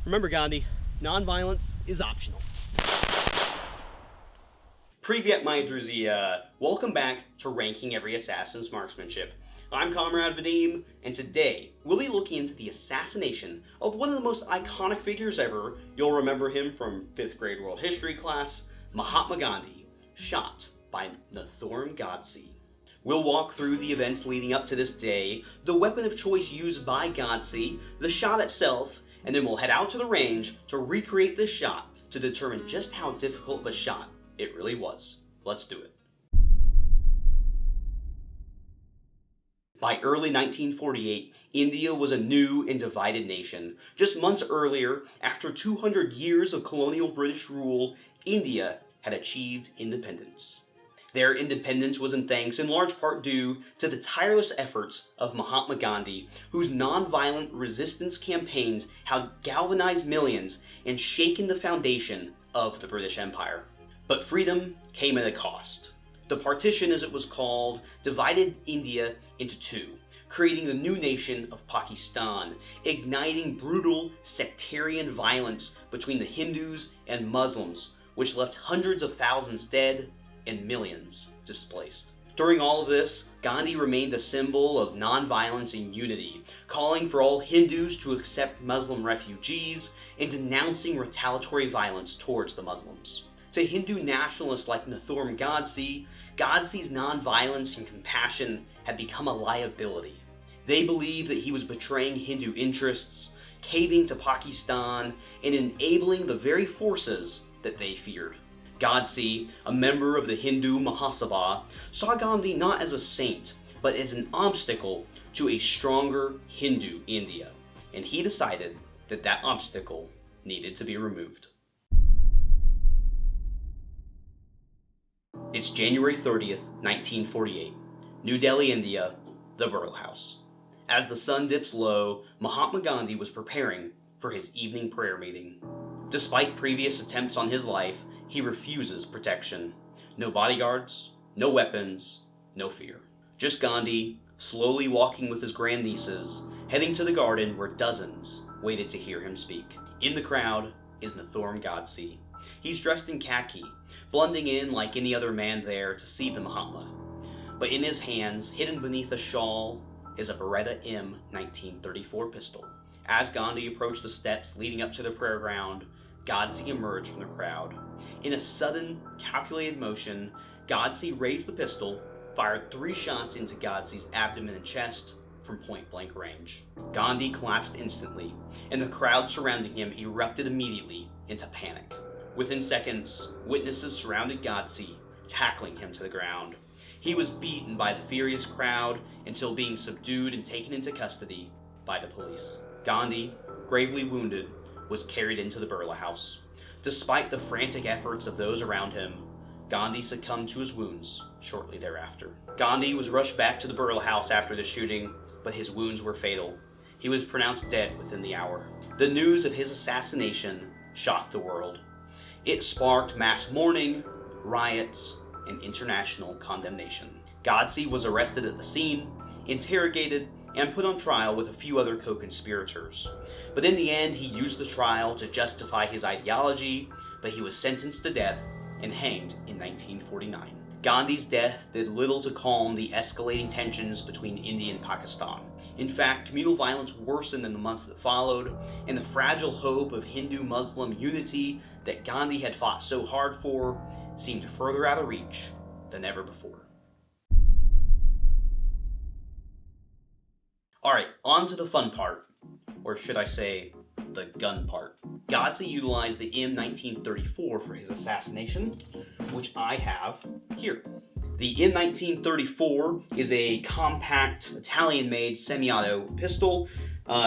Remember, Gandhi, non-violence is optional. Privyet, my druzy, welcome back to Ranking Every Assassin's Marksmanship. I'm Comrade Vadim, and today we'll be looking into the assassination of one of the most iconic figures ever. You'll remember him from 5th grade world history class, Mahatma Gandhi, shot by Nathuram Godse. We'll walk through the events leading up to this day, the weapon of choice used by Godse, the shot itself, and then we'll head out to the range to recreate this shot to determine just how difficult of a shot it really was. Let's do it. By early 1948, India was a new and divided nation. Just months earlier, after 200 years of colonial British rule, India had achieved independence. Their independence was in thanks in large part due to the tireless efforts of Mahatma Gandhi, whose non-violent resistance campaigns had galvanized millions and shaken the foundation of the British Empire. But freedom came at a cost. The partition, as it was called, divided India into two, creating the new nation of Pakistan, igniting brutal sectarian violence between the Hindus and Muslims, which left hundreds of thousands dead and millions displaced. During all of this, Gandhi remained a symbol of non-violence and unity, calling for all Hindus to accept Muslim refugees and denouncing retaliatory violence towards the Muslims. To Hindu nationalists like Nathuram Godse, Godse's non-violence and compassion had become a liability. They believed that he was betraying Hindu interests, caving to Pakistan, and enabling the very forces that they feared. Godse, a member of the Hindu Mahasabha, saw Gandhi not as a saint, but as an obstacle to a stronger Hindu India, and he decided that that obstacle needed to be removed. It's January 30th, 1948, New Delhi, India, the Burl House. As the sun dips low, Mahatma Gandhi was preparing for his evening prayer meeting. Despite previous attempts on his life, he refuses protection. No bodyguards, no weapons, no fear. Just Gandhi, slowly walking with his grandnieces, heading to the garden where dozens waited to hear him speak. In the crowd is Nathuram Godse. He's dressed in khaki, blending in like any other man there to see the Mahatma. But in his hands, hidden beneath a shawl, is a Beretta M1934 pistol. As Gandhi approached the steps leading up to the prayer ground, Godse emerged from the crowd. In a sudden, calculated motion, Godse raised the pistol, fired 3 shots into Godse's abdomen and chest from point-blank range. Gandhi collapsed instantly, and the crowd surrounding him erupted immediately into panic. Within seconds, witnesses surrounded Godse, tackling him to the ground. He was beaten by the furious crowd until being subdued and taken into custody by the police. Gandhi, gravely wounded, was carried into the Burla House. Despite the frantic efforts of those around him, Gandhi succumbed to his wounds shortly thereafter. Gandhi was rushed back to the Burla House after the shooting, but his wounds were fatal. He was pronounced dead within the hour. The news of his assassination shocked the world. It sparked mass mourning, riots, and international condemnation. Godse was arrested at the scene, interrogated, and put on trial with a few other co-conspirators. But in the end, he used the trial to justify his ideology, but he was sentenced to death and hanged in 1949. Gandhi's death did little to calm the escalating tensions between India and Pakistan. In fact, communal violence worsened in the months that followed, and the fragile hope of Hindu-Muslim unity that Gandhi had fought so hard for seemed further out of reach than ever before. Alright, on to the fun part, or should I say, the gun part. Godse utilized the M1934 for his assassination, which I have here. The M1934 is a compact, Italian-made semi-auto pistol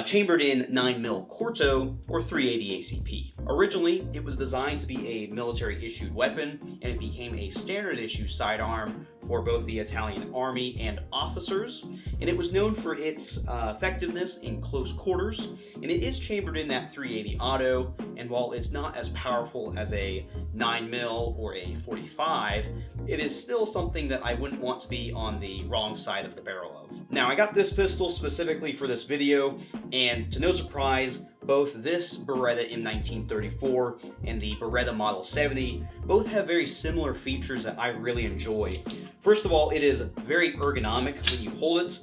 chambered in 9mm Corto or 380 ACP. Originally, it was designed to be a military-issued weapon, and it became a standard-issue sidearm for both the Italian army and officers, and it was known for its effectiveness in close quarters, and it is chambered in that 380 auto, and while it's not as powerful as a 9mm or a 45, it is still something that I wouldn't want to be on the wrong side of the barrel of. Now, I got this pistol specifically for this video, and to no surprise, Both this Beretta M1934 and the Beretta Model 70 both have very similar features that I really enjoy. First of all, it is very ergonomic when you hold it.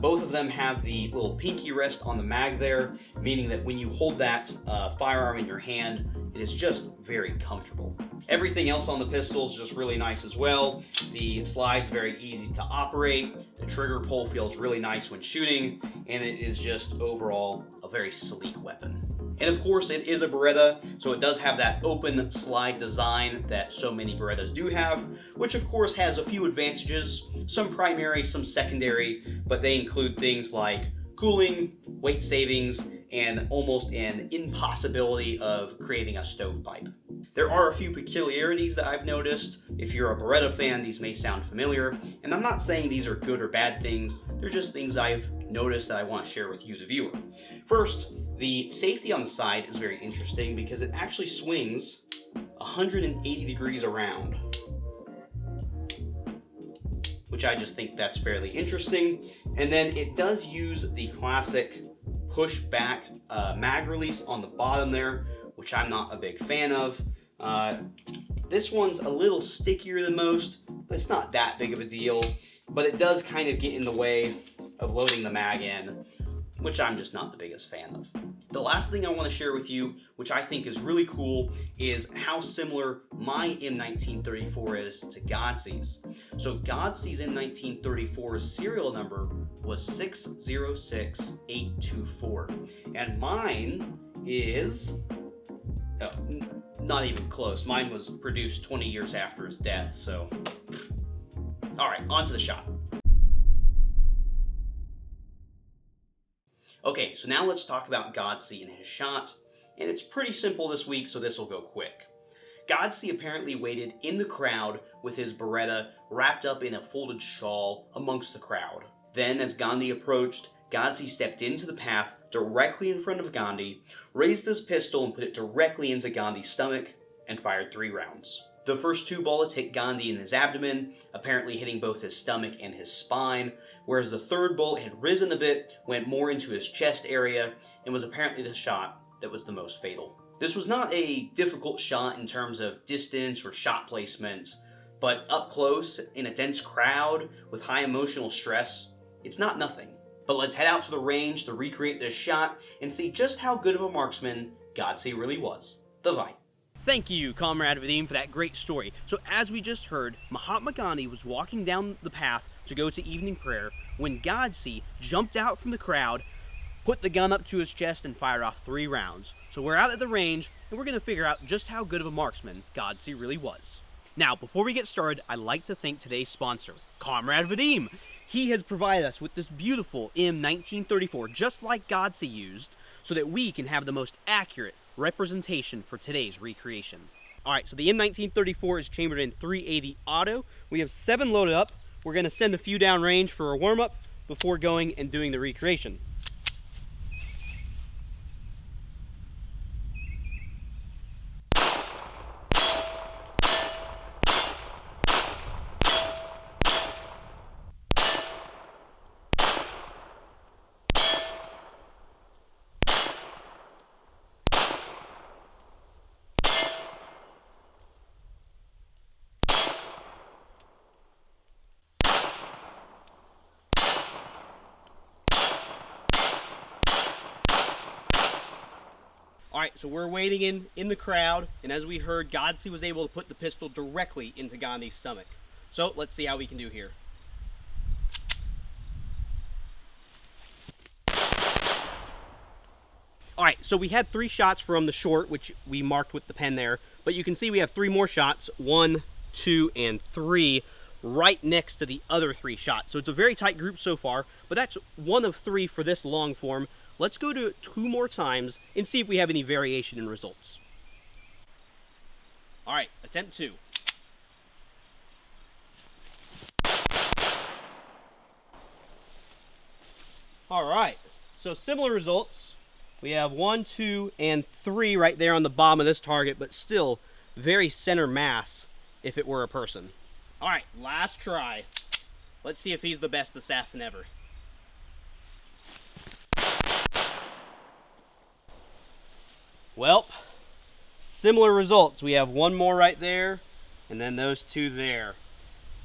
Both of them have the little pinky rest on the mag there, meaning that when you hold that firearm in your hand, it is just very comfortable. Everything else on the pistol is just really nice as well. The slide's very easy to operate, the trigger pull feels really nice when shooting, and it is just overall a very sleek weapon. And of course, it is a Beretta, so it does have that open slide design that so many Berettas do have, which of course has a few advantages, some primary, some secondary, but they include things like cooling, weight savings, and almost an impossibility of creating a stovepipe. There are a few peculiarities that I've noticed. If you're a Beretta fan, these may sound familiar, and I'm not saying these are good or bad things, they're just things I've noticed that I want to share with you, the viewer. First, the safety on the side is very interesting because it actually swings 180 degrees around, which I just think that's fairly interesting. And then it does use the classic push back mag release on the bottom there, which I'm not a big fan of. This one's a little stickier than most, but it's not that big of a deal. But it does kind of get in the way of loading the mag in, which I'm just not the biggest fan of. The last thing I want to share with you, which I think is really cool, is how similar my M1934 is to Godse's. So Godse's M1934's serial number was 606824, and mine is not even close. Mine was produced 20 years after his death, so. All right, on to the shot. Okay, so now let's talk about Godse and his shot, and it's pretty simple this week, so this will go quick. Godse apparently waited in the crowd with his Beretta wrapped up in a folded shawl amongst the crowd. Then, as Gandhi approached, Godse stepped into the path directly in front of Gandhi, raised his pistol and put it directly into Gandhi's stomach, and fired 3 rounds. The first 2 bullets hit Gandhi in his abdomen, apparently hitting both his stomach and his spine, whereas the 3rd bullet had risen a bit, went more into his chest area, and was apparently the shot that was the most fatal. This was not a difficult shot in terms of distance or shot placement, but up close, in a dense crowd, with high emotional stress, it's not nothing. But let's head out to the range to recreate this shot and see just how good of a marksman Godse really was. The Vadim. Thank you, Comrade Vadim, for that great story. So as we just heard, Mahatma Gandhi was walking down the path to go to evening prayer when Godse jumped out from the crowd, put the gun up to his chest, and fired off 3 rounds. So we're out at the range, and we're going to figure out just how good of a marksman Godse really was. Now, before we get started, I'd like to thank today's sponsor, Comrade Vadim. He has provided us with this beautiful M1934, just like Godse used, so that we can have the most accurate representation for today's recreation. Alright, so the M1934 is chambered in .380 auto. We have 7 loaded up. We're going to send a few down range for a warm-up before going and doing the recreation. Alright, so we're waiting in the crowd, and as we heard, Godse was able to put the pistol directly into Gandhi's stomach. So let's see how we can do here. Alright, so we had 3 shots from the short, which we marked with the pen there, but you can see we have 3 more shots, 1, 2, and 3, right next to the other 3 shots. So it's a very tight group so far, but that's 1 of 3 for this long form. Let's go to it 2 more times and see if we have any variation in results. Alright, attempt 2. Alright, so similar results. We have 1, 2, and 3 right there on the bottom of this target, but still very center mass if it were a person. Alright, last try. Let's see if he's the best assassin ever. Well, similar results. We have one more right there, and then those two there.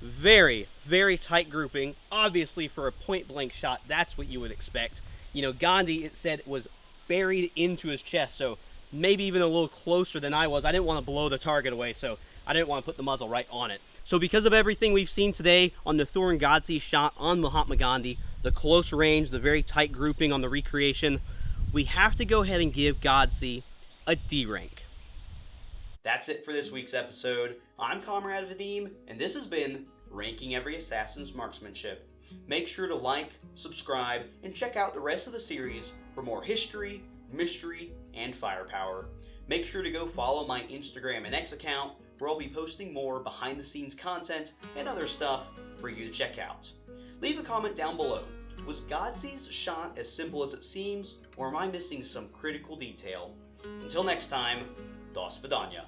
Very, very tight grouping. Obviously, for a point-blank shot, that's what you would expect. You know, Gandhi, it said, was buried into his chest, so maybe even a little closer than I was. I didn't want to blow the target away, so I didn't want to put the muzzle right on it. So because of everything we've seen today on Nathuram Godse's shot on Mahatma Gandhi, the close range, the very tight grouping on the recreation, we have to go ahead and give Godse a D rank. That's it for this week's episode. I'm Comrade Vadim, and this has been Ranking Every Assassin's Marksmanship. Make sure to like, subscribe, and check out the rest of the series for more history, mystery, and firepower. Make sure to go follow my Instagram and X account, where I'll be posting more behind-the-scenes content and other stuff for you to check out. Leave a comment down below. Was Godse's shot as simple as it seems, or am I missing some critical detail? Until next time, Dos Vidania.